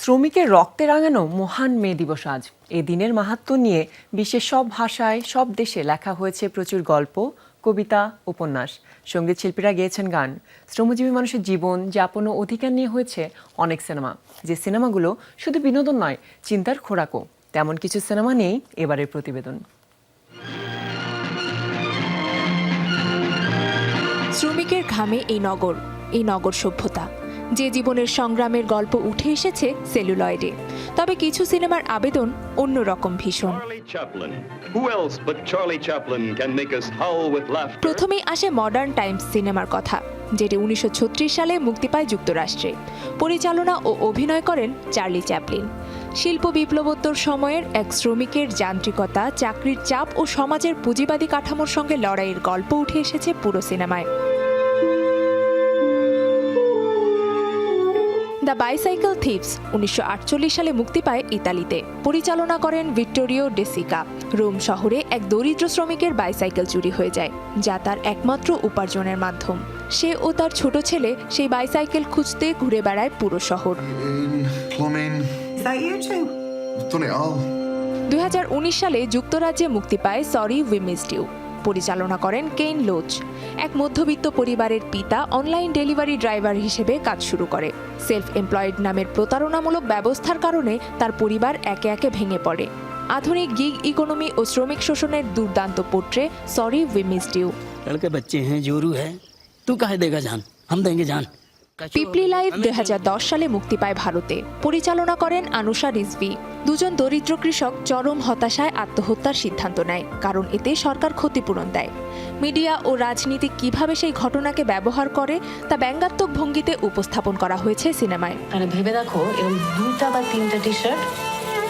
শ্রমিকের রক্তে রাঙানো মহান মে দিবস আজ। এই দিনের মাহাত্ম্য নিয়ে বিশ্বের সব ভাষায় সব দেশে লেখা হয়েছে প্রচুর গল্প, কবিতা, উপন্যাস। সঙ্গীত শিল্পীরা গেয়েছেন গান। শ্রমজীবী মানুষের জীবন যাপন ও অধিকার নিয়ে হয়েছে অনেক সিনেমা, যে সিনেমাগুলো শুধু বিনোদন নয়, চিন্তার খোরাকও। তেমন কিছু সিনেমা নিয়েই এবারের প্রতিবেদন। শ্রমিকের ঘামে এই নগর সভ্যতা, যে জীবনের সংগ্রামের গল্প উঠে এসেছে সেলুলয়েডে। তবে কিছু সিনেমার আবেদন অন্যরকম ভীষণ। প্রথমেই আসে মডার্ন টাইমস সিনেমার কথা, যেটি 1936 সালে মুক্তি পায় যুক্তরাষ্ট্রে। পরিচালনা ও অভিনয় করেন চার্লি চ্যাপলিন। শিল্প বিপ্লবোত্তর সময়ের এক শ্রমিকের যান্ত্রিকতা, চাকরির চাপ ও সমাজের পুঁজিবাদী কাঠামোর সঙ্গে লড়াইয়ের গল্প উঠে এসেছে পুরো সিনেমায়। দ্য বাইসাইকেল থিভস 1948 সালে মুক্তি পায় ইতালিতে। পরিচালনা করেন ভিট্টোরিও ডে সিকা। রোম শহরে এক দরিদ্র শ্রমিকের বাইসাইকেল চুরি হয়ে যায়, যা তার একমাত্র উপার্জনের মাধ্যম। সে ও তার ছোট ছেলে সেই বাইসাইকেল খুঁজতে ঘুরে বেড়ায় পুরো শহর। 2019 সালে যুক্তরাজ্যে মুক্তি পায় সরি উই মিসড ইউ। পরিচালনা করেন কেইন লোচ। এক মধ্যবিত্ত পরিবারের পিতা অনলাইন ডেলিভারি ড্রাইভার হিসেবে কাজ শুরু করে। সেলফ এমপ্লয়েড নামের প্রতারণামূলক ব্যবস্থার কারণে তার পরিবার একে একে ভেঙে পড়ে। আধুনিক গিগ ইকোনমি ও শ্রমিক শোষণের দুর্দান্ত portray sorry we missed you. लड़के बच्चे हैं, जोरू है, तू काहे देगा जान, हम देंगे जान। পিপলি লাইভ 2010 সালে মুক্তি পায় ভারতে। পরিচালনা করেন আনুশা রিজভি। দুজন দরিদ্র কৃষক চরম হতাশায় আত্মহত্যার সিদ্ধান্ত নেয়, কারণ এতে সরকার ক্ষতিপূরণ দেয়। মিডিয়া ও রাজনীতি কিভাবে সেই ঘটনাকে ব্যবহার করে তা ব্যঙ্গাত্মক ভঙ্গিতে উপস্থাপন করা হয়েছে সিনেমায়। ভেবে দেখো, এরকম 2টা বা 3টা টি শার্ট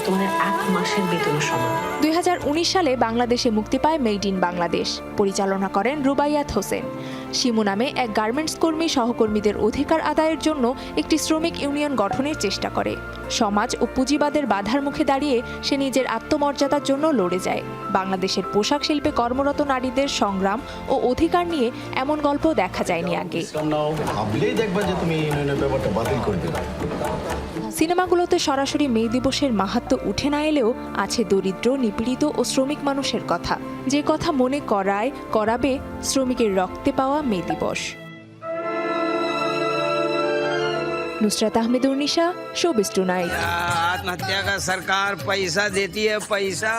তোমাদের 1 মাসের বেতনের সমান। 2019 সালে বাংলাদেশে মুক্তি পায় মেড ইন বাংলাদেশ। পরিচালনা করেন রুবাইয়াত হোসেন। শিমু নামে এক গার্মেন্টস কর্মী সহকর্মীদের অধিকার আদায়ের জন্য একটি শ্রমিক ইউনিয়ন গঠনের চেষ্টা করে। সমাজ ও পুঁজিবাদের বাধার মুখে দাঁড়িয়ে সে নিজের আত্মমর্যাদার জন্য লড়ে যায়। বাংলাদেশের পোশাক শিল্পে কর্মরত নারীদের সংগ্রাম ও অধিকার নিয়ে এমন গল্প দেখা যায়নি আগে। সিনেমাগুলোতে সরাসরি মে দিবসের মাহাত্ম্য উঠে না এলেও আছে দরিদ্র, নিপীড়িত ও শ্রমিক মানুষের কথা, যে কথা মনে করাবে শ্রমিকের রক্তে পাওয়া মে দিবস। Nusrat Ahmed Urnisha, showbiz tonight. आत्महत्या का सरकार पैसा देती है, पैसा